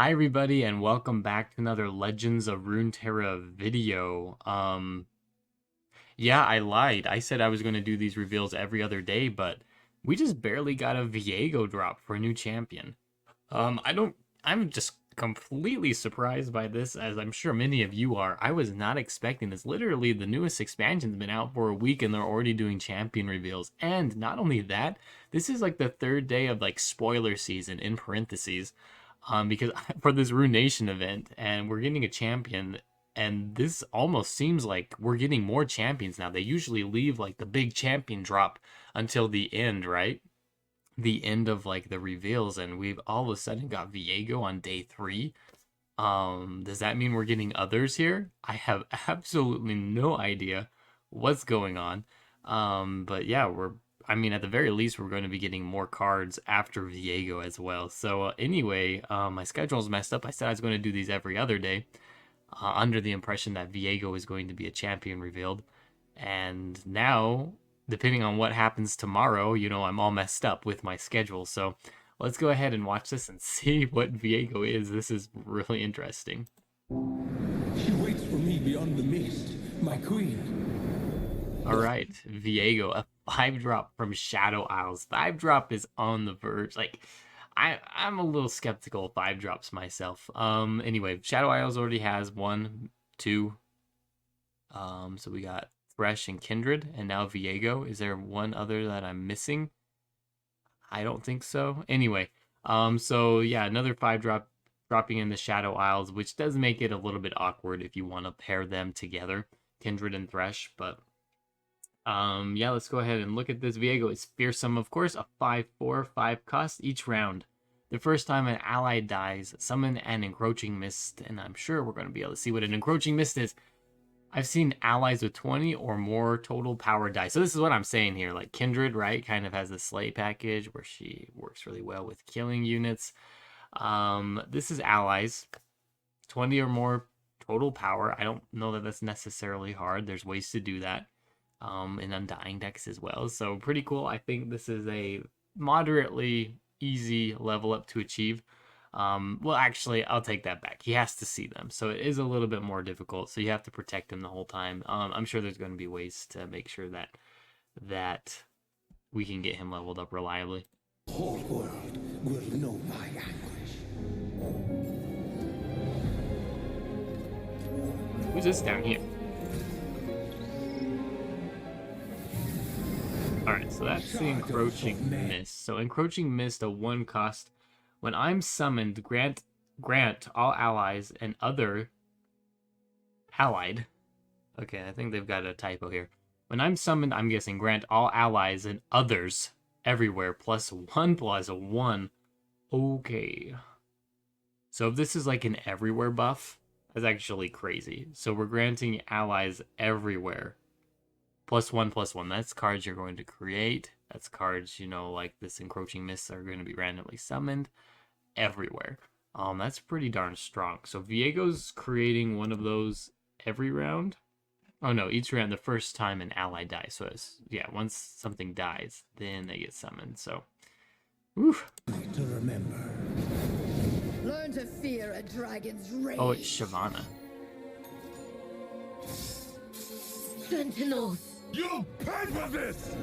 Hi everybody and welcome back to another Legends of Runeterra video. Yeah, I lied. I said I was going to do these reveals every other day, but we just barely got a Viego drop for a new champion. I'm just completely surprised by this, as I'm sure many of you are. I was not expecting this. Literally, the newest expansion's been out for a week and they're already doing champion reveals. And not only that, this is like the third day of like spoiler season in parentheses. Because for this Ruination event, and we're getting a champion, and this almost seems like we're getting more champions now. They usually leave like the big champion drop until the end, right? The end of like the reveals, and we've all of a sudden got Viego on day 3. Does that mean we're getting others here? I have absolutely no idea what's going on. But yeah, I mean, at the very least, we're going to be getting more cards after Viego as well. So anyway, my schedule's messed up. I said I was going to do these every other day, under the impression that Viego is going to be a champion revealed. And now, depending on what happens tomorrow, I'm all messed up with my schedule. So let's go ahead and watch this and see what Viego is. This is really interesting. She waits for me beyond the mist, my queen. All right, Viego, a 5-drop from Shadow Isles. 5-drop is on the verge. Like, I'm a little skeptical of 5-drops myself. Anyway, Shadow Isles already has 1, 2. So we got Thresh and Kindred, and now Viego. Is there one other that I'm missing? I don't think so. Anyway, so yeah, another 5-drop dropping in the Shadow Isles, which does make it a little bit awkward if you want to pair them together, Kindred and Thresh, but yeah, let's go ahead and look at this. Viego is fearsome, of course, a 5/4, 5 cost each round. The first time an ally dies, summon an encroaching mist, and I'm sure we're going to be able to see what an encroaching mist is. I've seen allies with 20 or more total power die. So this is what I'm saying here. Like Kindred, right, kind of has a slay package where she works really well with killing units. This is allies, 20 or more total power. I don't know that that's necessarily hard. There's ways to do that. In Undying decks as well. So pretty cool. I think this is a moderately easy level up to achieve. Well, actually, I'll take that back. He has to see them, so it is a little bit more difficult. So you have to protect him the whole time. I'm sure there's going to be ways to make sure that we can get him leveled up reliably. The whole world will know my anguish. Who's this down here? Alright, so that's the Encroaching Mist. So Encroaching Mist, a 1 cost. When I'm summoned, grant all allies and other allied. Okay, I think they've got a typo here. When I'm summoned, I'm guessing grant all allies and others everywhere +1/+1. Okay. So if this is like an everywhere buff, that's actually crazy. So we're granting allies everywhere +1/+1. That's cards you're going to create. That's cards, like this Encroaching Mists are going to be randomly summoned everywhere. That's pretty darn strong. So Viego's creating one of those every round. Oh no, each round the first time an ally dies. So yeah, once something dies, then they get summoned. So, oof. To remember. Learn to fear a dragon's rage. Oh, it's Shyvana. Sentinels. You'll pay for this!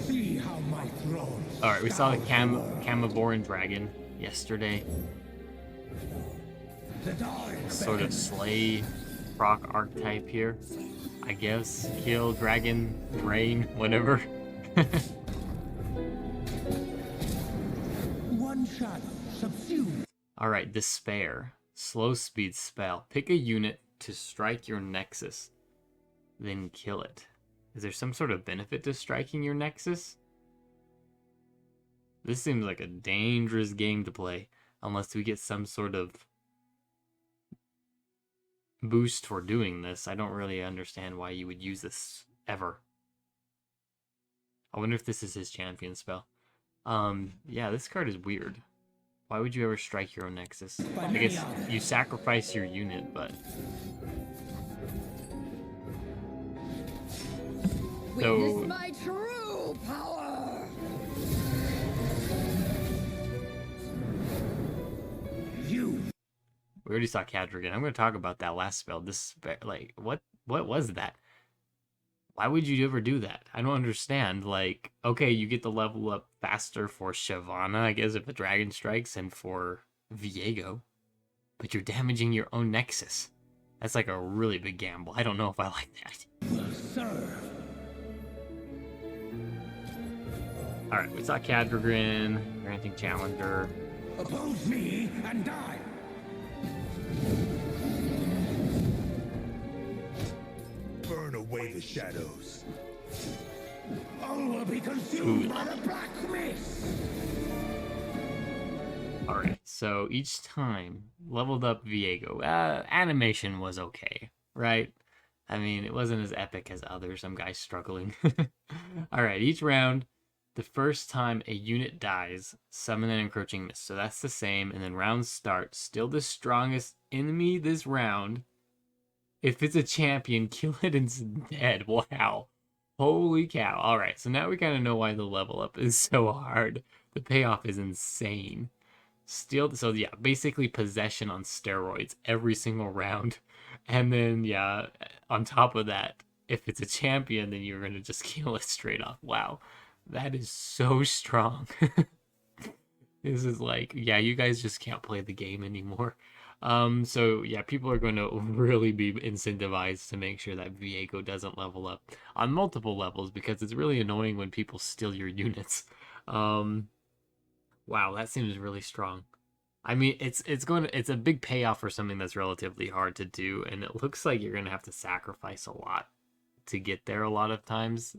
See how my throne. Alright, we saw the Camaboran dragon yesterday. Sort of slay proc archetype here. I guess. Kill, dragon, rain, whatever. One shadow subsumed. Alright, Despair. Slow speed spell. Pick a unit to strike your nexus, then kill it. Is there some sort of benefit to striking your nexus? This seems like a dangerous game to play, unless we get some sort of boost for doing this. I don't really understand why you would use this ever. I wonder if this is his champion spell. Yeah, this card is weird. Why would you ever strike your own nexus? I guess you sacrifice your unit, but... Witness my true power! We already saw Cadrigan. I'm going to talk about that last spell. This, like, what was that? Why would you ever do that? I don't understand. Like, okay, you get the level up faster for Shyvana, I guess, if the dragon strikes, and for Viego, but you're damaging your own Nexus. That's like a really big gamble. I don't know if I like that. Will serve. Alright, we saw Cadrigan, granting Challenger. Oppose me and die. Burn away the shadows. All will be consumed by the black mist. Alright, so each time, leveled up Viego. Animation was okay, right? I mean, it wasn't as epic as others. Some guys struggling. Alright, each round, the first time a unit dies, summon an encroaching mist. So that's the same. And then round start, still the strongest enemy this round. If it's a champion, kill it instead. Wow. Holy cow. Alright, so now we kind of know why the level up is so hard. The payoff is insane. So yeah, basically possession on steroids every single round. And then, yeah, on top of that, if it's a champion, then you're going to just kill it straight off. Wow. That is so strong. This is like, yeah, you guys just can't play the game anymore. So yeah, people are going to really be incentivized to make sure that Viego doesn't level up on multiple levels, because it's really annoying when people steal your units. Wow, that seems really strong. I mean, it's a big payoff for something that's relatively hard to do, and it looks like you're gonna have to sacrifice a lot to get there a lot of times.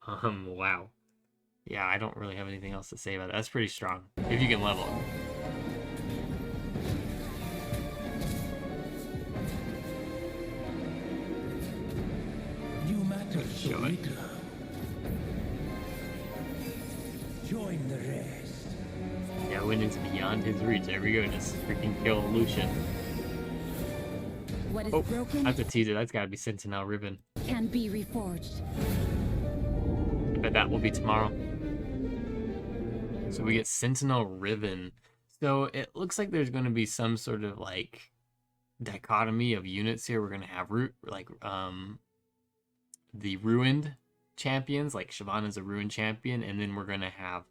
Wow. Yeah, I don't really have anything else to say about that. That's pretty strong. If you can level it. You matter, Show it. Sarita. Join the rest. Yeah, went into beyond his reach. There we go. Just freaking kill Lucian. What is Oh, broken I have to tease it. That's gotta be Sentinel Ribbon. can be reforged. But that will be tomorrow. So we get Sentinel Ribbon. So it looks like there's going to be some sort of like dichotomy of units here. We're going to have the ruined champions, like Shyvana's a ruined champion, and then we're going to have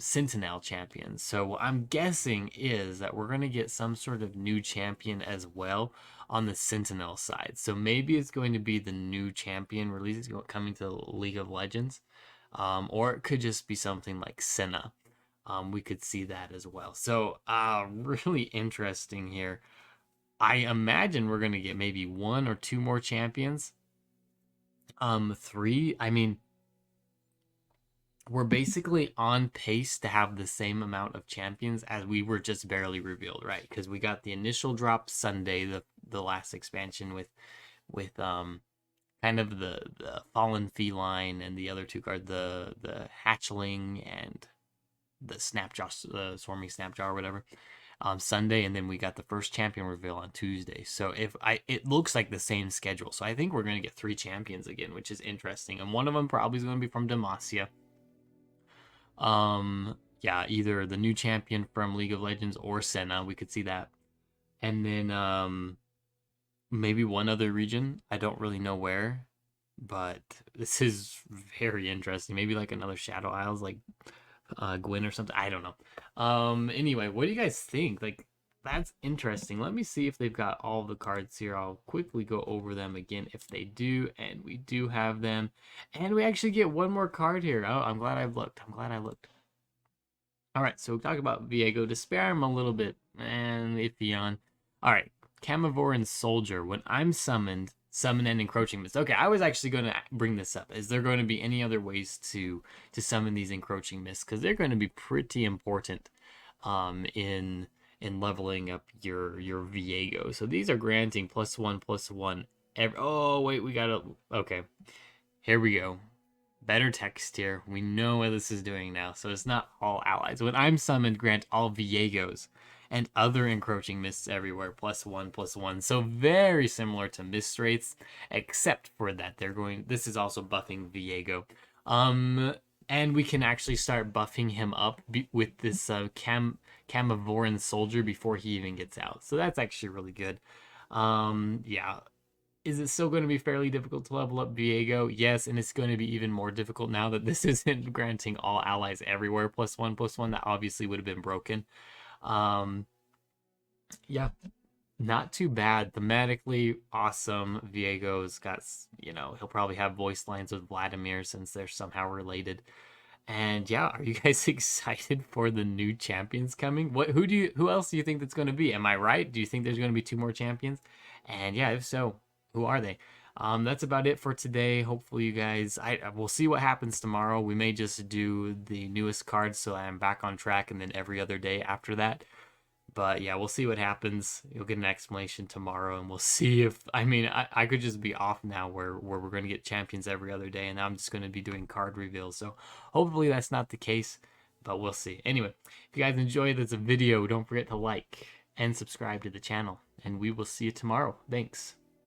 Sentinel champions. So what I'm guessing is that we're going to get some sort of new champion as well on the Sentinel side. So maybe it's going to be the new champion release coming to League of Legends. Or it could just be something like Senna. We could see that as well. So really interesting here. I imagine we're going to get maybe 1 or 2 more champions. 3, I mean, we're basically on pace to have the same amount of champions as we were just barely revealed, right? Because we got the initial drop Sunday, the last expansion with kind of the Fallen Feline and the other 2 cards, the Hatchling and the Snapjaw, the Swarming Snapjaw or whatever, Sunday, and then we got the first champion reveal on Tuesday. So it looks like the same schedule. So I think we're going to get 3 champions again, which is interesting. And one of them probably is going to be from Demacia. Yeah, either the new champion from League of Legends or Senna. We could see that. And then maybe one other region. I don't really know where, but this is very interesting. Maybe like another Shadow Isles, like Gwyn or something. I don't know. Anyway, what do you guys think? Like, that's interesting. Let me see if they've got all the cards here. I'll quickly go over them again if they do, and we do have them. And we actually get one more card here. Oh, I'm glad I've looked. I'm glad I looked. All right, so we talk about Viego. To spare him a little bit, and iffy on. All right, Camivoran Soldier. When I'm summoned, summon an encroaching mist. Okay, I was actually going to bring this up. Is there going to be any other ways to summon these encroaching mists? Because they're going to be pretty important in leveling up your Viego. So these are granting +1/+1. Oh wait, we gotta. Okay, here we go. Better text here. We know what this is doing now. So it's not all allies. When I'm summoned, grant all Viegos and other encroaching mists everywhere +1/+1. So very similar to mist rates, except for that they're going. This is also buffing Viego. And we can actually start buffing him up with this Camavoran soldier before he even gets out. So that's actually really good. Yeah. Is it still going to be fairly difficult to level up Viego? Yes, and it's going to be even more difficult now that this isn't granting all allies everywhere +1/+1. That obviously would have been broken. Yeah, not too bad. Thematically awesome. Viego's got, he'll probably have voice lines with Vladimir since they're somehow related. And yeah, are you guys excited for the new champions coming? Who else do you think that's going to be? Am I right? Do you think there's going to be 2 more champions? And yeah, if so, who are they? That's about it for today. Hopefully you guys, we'll see what happens tomorrow. We may just do the newest cards so I'm back on track, and then every other day after that. But yeah, we'll see what happens. You'll get an explanation tomorrow, and we'll see if, I could just be off now where we're going to get champions every other day, and now I'm just going to be doing card reveals. So hopefully that's not the case, but we'll see. Anyway, if you guys enjoyed this video, don't forget to like and subscribe to the channel, and we will see you tomorrow. Thanks.